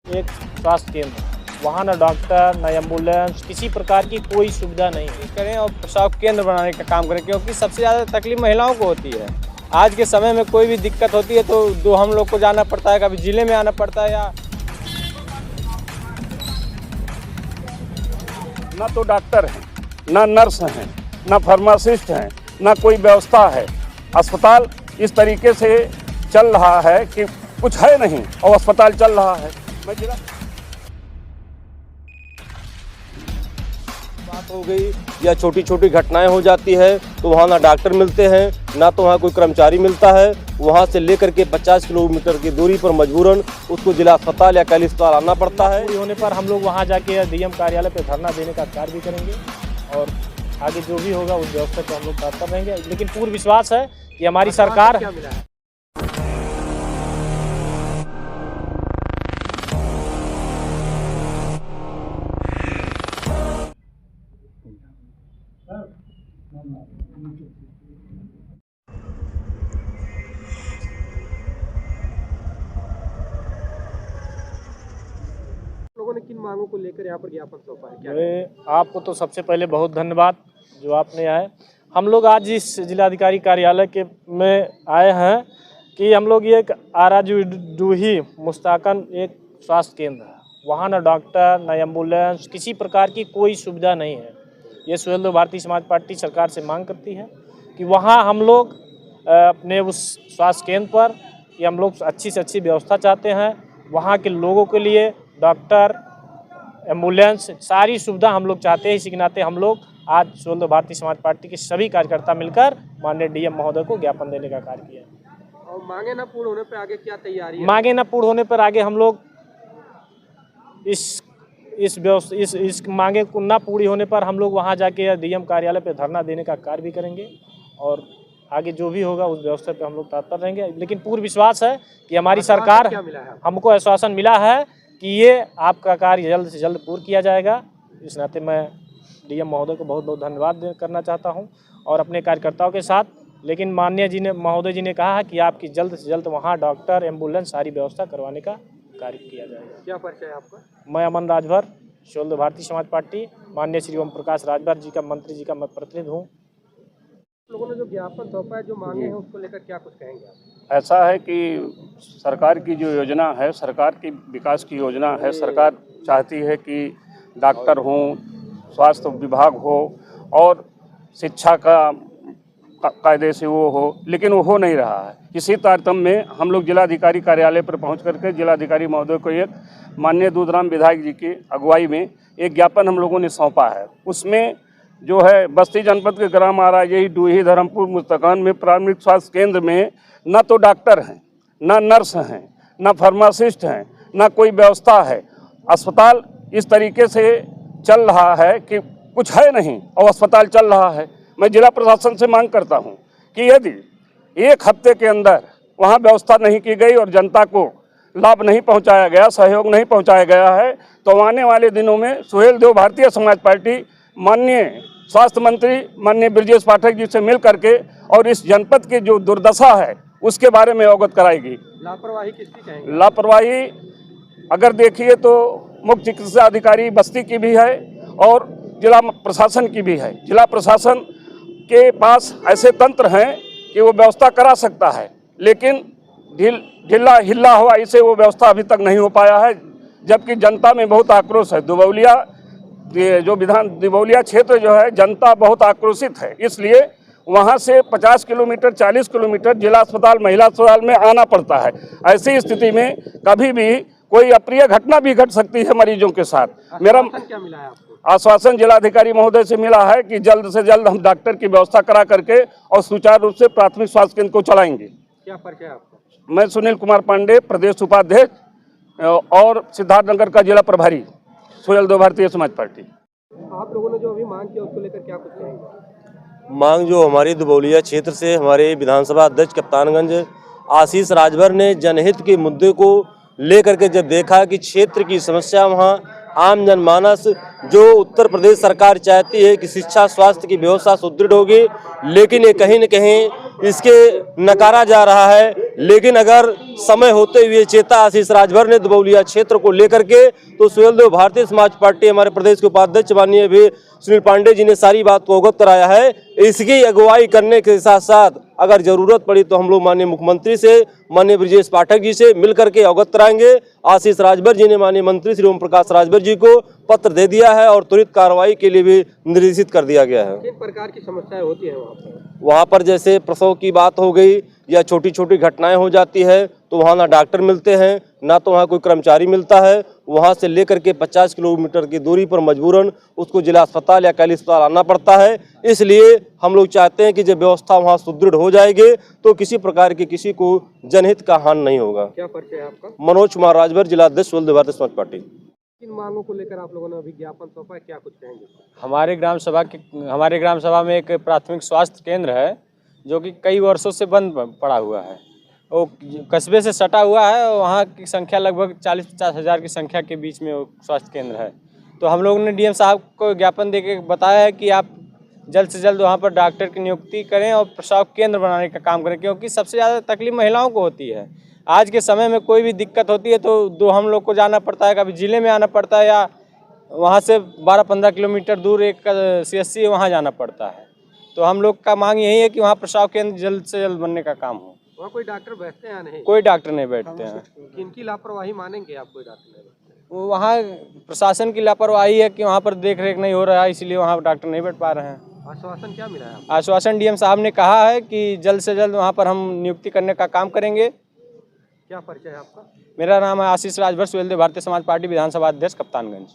एक स्वास्थ्य केंद्र, वहाँ ना डॉक्टर ना एम्बुलेंस, किसी प्रकार की कोई सुविधा नहीं करें और प्रसव केंद्र बनाने का काम करें, क्योंकि सबसे ज़्यादा तकलीफ महिलाओं को होती है। आज के समय में कोई भी दिक्कत होती है तो हम लोग को जाना पड़ता है, कभी जिले में आना पड़ता है या ना तो डॉक्टर हैं, ना नर्स हैं, ना फार्मासिस्ट हैं, ना कोई व्यवस्था है। अस्पताल इस तरीके से चल रहा है कि कुछ है नहीं और अस्पताल चल रहा है। बात हो गई या छोटी छोटी घटनाएं हो जाती है तो वहाँ ना डॉक्टर मिलते हैं, ना तो वहाँ कोई कर्मचारी मिलता है। वहाँ से लेकर के 50 किलोमीटर की दूरी पर मजबूरन उसको जिला अस्पताल या कैली अस्पताल आना पड़ता है। पूरी होने पर हम लोग वहाँ जाके डीएम कार्यालय पे धरना देने का कार्य भी करेंगे और आगे जो भी होगा उस व्यवस्था को हम लोग तत्पर रहेंगे। लेकिन पूर्ण विश्वास है कि हमारी सरकार लोगों ने किन मांगों को लेकर यहाँ पर ज्ञापन सौंपा है? मैं आपको तो सबसे पहले बहुत धन्यवाद जो आपने आए। हम लोग आज इस जिलाधिकारी कार्यालय के में आए हैं कि हम लोग ये एक आराजूही मुस्ताकन एक स्वास्थ्य केंद्र है, वहाँ ना डॉक्टर ना एम्बुलेंस, किसी प्रकार की कोई सुविधा नहीं है। ये सुहेलदेव भारतीय समाज पार्टी सरकार से मांग करती है कि वहाँ हम लोग अपने उस स्वास्थ्य केंद्र पर कि हम लोग अच्छी से अच्छी व्यवस्था चाहते हैं। वहाँ के लोगों के लिए डॉक्टर, एम्बुलेंस, सारी सुविधा हम लोग चाहते हैं। इसी के नाते हम लोग आज सुहेलदेव भारतीय समाज पार्टी के सभी कार्यकर्ता मिलकर माननीय डीएम महोदय को ज्ञापन देने का कार्य किया। और मांगे न पूर्ण होने पर आगे क्या तैयारी है? मांगे न पूर्ण होने पर आगे हम लोग इस मांगे को न पूरी होने पर हम लोग वहां जाके डीएम कार्यालय पे धरना देने का कार्य भी करेंगे और आगे जो भी होगा उस व्यवस्था पे हम लोग तत्पर रहेंगे। लेकिन पूर्ण विश्वास है कि हमारी सरकार, हमको आश्वासन मिला है कि ये आपका कार्य जल्द से जल्द पूर्ण किया जाएगा। इस नाते मैं डीएम महोदय को बहुत बहुत धन्यवाद करना चाहता हूँ और अपने कार्यकर्ताओं के साथ। लेकिन माननीय महोदय जी ने कहा है कि आपकी जल्द से जल्द वहाँ डॉक्टर, एम्बुलेंस, सारी व्यवस्था करवाने का कार्य किया जाएगा। क्या परिचय है आपका? मैं अमन राजभर, सुहेलदेव भारतीय समाज पार्टी, माननीय श्री ओम प्रकाश राजभर जी का मंत्री जी का मैं प्रतिनिधि हूँ। लोगों ने जो ज्ञापन सौंपा है, जो मांगे हैं, उसको लेकर क्या कुछ कहेंगे आप? ऐसा है कि सरकार की जो योजना है, सरकार की विकास की योजना है। सरकार चाहती है कि डॉक्टर हों, स्वास्थ्य विभाग हो और शिक्षा का कायदे से वो हो, लेकिन वो हो नहीं रहा है। इसी तारतम्य में हम लोग जिलाधिकारी कार्यालय पर पहुंच करके जिलाधिकारी महोदय को एक माननीय दूधराम विधायक जी की अगुवाई में एक ज्ञापन हम लोगों ने सौंपा है। उसमें जो है बस्ती जनपद के ग्राम आराजही, डूही, धर्मपुर, मुस्तकान में प्राथमिक स्वास्थ्य केंद्र में न तो डॉक्टर हैं, ना नर्स हैं, ना फार्मासिस्ट हैं, ना कोई व्यवस्था है। अस्पताल इस तरीके से चल रहा है कि कुछ है नहीं और अस्पताल चल रहा है। मैं जिला प्रशासन से मांग करता हूं कि यदि एक हफ्ते के अंदर वहां व्यवस्था नहीं की गई और जनता को लाभ नहीं पहुंचाया गया, सहयोग नहीं पहुंचाया गया है, तो आने वाले दिनों में सुहेलदेव भारतीय समाज पार्टी माननीय स्वास्थ्य मंत्री माननीय ब्रजेश पाठक जी से मिल करके और इस जनपद की जो दुर्दशा है उसके बारे में अवगत कराएगी। लापरवाही किसकी कहेंगे? लापरवाही अगर देखिए तो मुख्य चिकित्सा अधिकारी बस्ती की भी है और जिला प्रशासन की भी है। जिला प्रशासन के पास ऐसे तंत्र हैं कि वो व्यवस्था करा सकता है, लेकिन ढिल्ला हिल्ला हुआ इसे वो व्यवस्था अभी तक नहीं हो पाया है। जबकि जनता में बहुत आक्रोश है। दिवौलिया क्षेत्र जो है जनता बहुत आक्रोशित है, इसलिए वहाँ से 50 किलोमीटर 40 किलोमीटर जिला अस्पताल, महिला अस्पताल में आना पड़ता है। ऐसी स्थिति में कभी भी कोई अप्रिय घटना भी घट सकती है मरीजों के साथ। मेरा क्या मिला है आपको? आश्वासन जिलाधिकारी महोदय से मिला है कि जल्द से जल्द हम डॉक्टर की व्यवस्था करा करके और सुचारू रूप से प्राथमिक स्वास्थ्य केंद्र को चलाएंगे। क्या परिचय है आपका? मैं सुनील कुमार पांडे, प्रदेश उपाध्यक्ष और सिद्धार्थनगर का जिला प्रभारी, सुहेलदेव भारतीय समाज पार्टी। आप लोगों ने जो अभी मांग किया उसको लेकर क्या कुछ कहेंगे? मांग जो हमारी दुबौलिया क्षेत्र से हमारे विधानसभा अध्यक्ष कप्तानगंज आशीष राजभर ने जनहित के मुद्दे को लेकर के जब देखा कि क्षेत्र की समस्या वहाँ आम जनमानस जो उत्तर प्रदेश सरकार चाहती है कि शिक्षा स्वास्थ्य की व्यवस्था सुदृढ़ होगी, लेकिन ये कहीं न कहीं इसके नकारा जा रहा है। लेकिन अगर समय होते हुए चेता आशीष राजभर ने दबौलिया क्षेत्र को लेकर के, तो सुहेलदेव भारतीय समाज पार्टी हमारे प्रदेश के उपाध्यक्ष माननीय भी सुनील पांडे जी ने सारी बात को अवगत कराया है। इसकी अगुवाई करने के साथ साथ अगर जरूरत पड़ी तो हम लोग माननीय मुख्यमंत्री से, माननीय ब्रजेश पाठक जी से मिल करके अवगत कराएंगे। आशीष राजभर जी ने माननीय मंत्री श्री ओम प्रकाश राजभर जी को पत्र दे दिया है और त्वरित कार्रवाई के लिए भी निर्देशित कर दिया गया है। किन प्रकार की समस्याएं होती है वहाँ पर जैसे प्रसव की बात हो गई या छोटी छोटी घटनाएं हो जाती है, तो वहाँ ना डॉक्टर मिलते हैं, ना तो वहाँ कोई कर्मचारी मिलता है। वहाँ से लेकर के 50 किलोमीटर की दूरी पर मजबूरन उसको जिला अस्पताल या कैली अस्पताल आना पड़ता है। इसलिए हम लोग चाहते हैं कि जब व्यवस्था वहाँ सुदृढ़ हो जाएगी तो किसी प्रकार की किसी को जनहित का हानि नहीं होगा। क्या परिचय है आपका? मनोज कुमार राजभर, जिला अध्यक्ष सुहेलदेव भारतीय समाज पार्टी। किन मांगों को लेकर आप लोगों ने अभी ज्ञापन सौंपा है, क्या कुछ कहेंगे? हमारे ग्राम सभा में एक प्राथमिक स्वास्थ्य केंद्र है जो कि कई वर्षों से बंद पड़ा हुआ है। वो कस्बे से सटा हुआ है और वहाँ की संख्या लगभग 40-50 हज़ार की संख्या के बीच में वो स्वास्थ्य केंद्र है। तो हम लोगों ने डीएम साहब को ज्ञापन देके बताया है कि आप जल्द से जल्द वहाँ पर डॉक्टर की नियुक्ति करें और प्रसव केंद्र बनाने का काम करें, क्योंकि सबसे ज़्यादा तकलीफ महिलाओं को होती है। आज के समय में कोई भी दिक्कत होती है तो हम लोग को जाना पड़ता है, कभी ज़िले में आना पड़ता है या वहाँ से 12-15 किलोमीटर दूर एक CSC है वहाँ जाना पड़ता है। तो हम लोग का मांग यही है कि वहाँ प्रसव केंद्र जल्द से जल्द बनने का काम हो। वहाँ कोई डॉक्टर बैठते हैं या नहीं? कोई डॉक्टर नहीं बैठते हैं। किनकी लापरवाही मानेंगे आप? कोई डॉक्टर नहीं बैठते? वो वहाँ प्रशासन की लापरवाही है कि वहाँ पर देख रेख नहीं हो रहा है, इसलिए वहाँ डॉक्टर नहीं बैठ पा रहे हैं। आश्वासन क्या मिला है आपको? आश्वासन डीएम साहब ने कहा है कि जल्द से जल्द वहाँ पर हम नियुक्ति करने का काम करेंगे। क्या परिचय है आपका? मेरा नाम है आशीष राजभर, सुहेलदेव भारतीय समाज पार्टी विधानसभा अध्यक्ष, कप्तानगंज।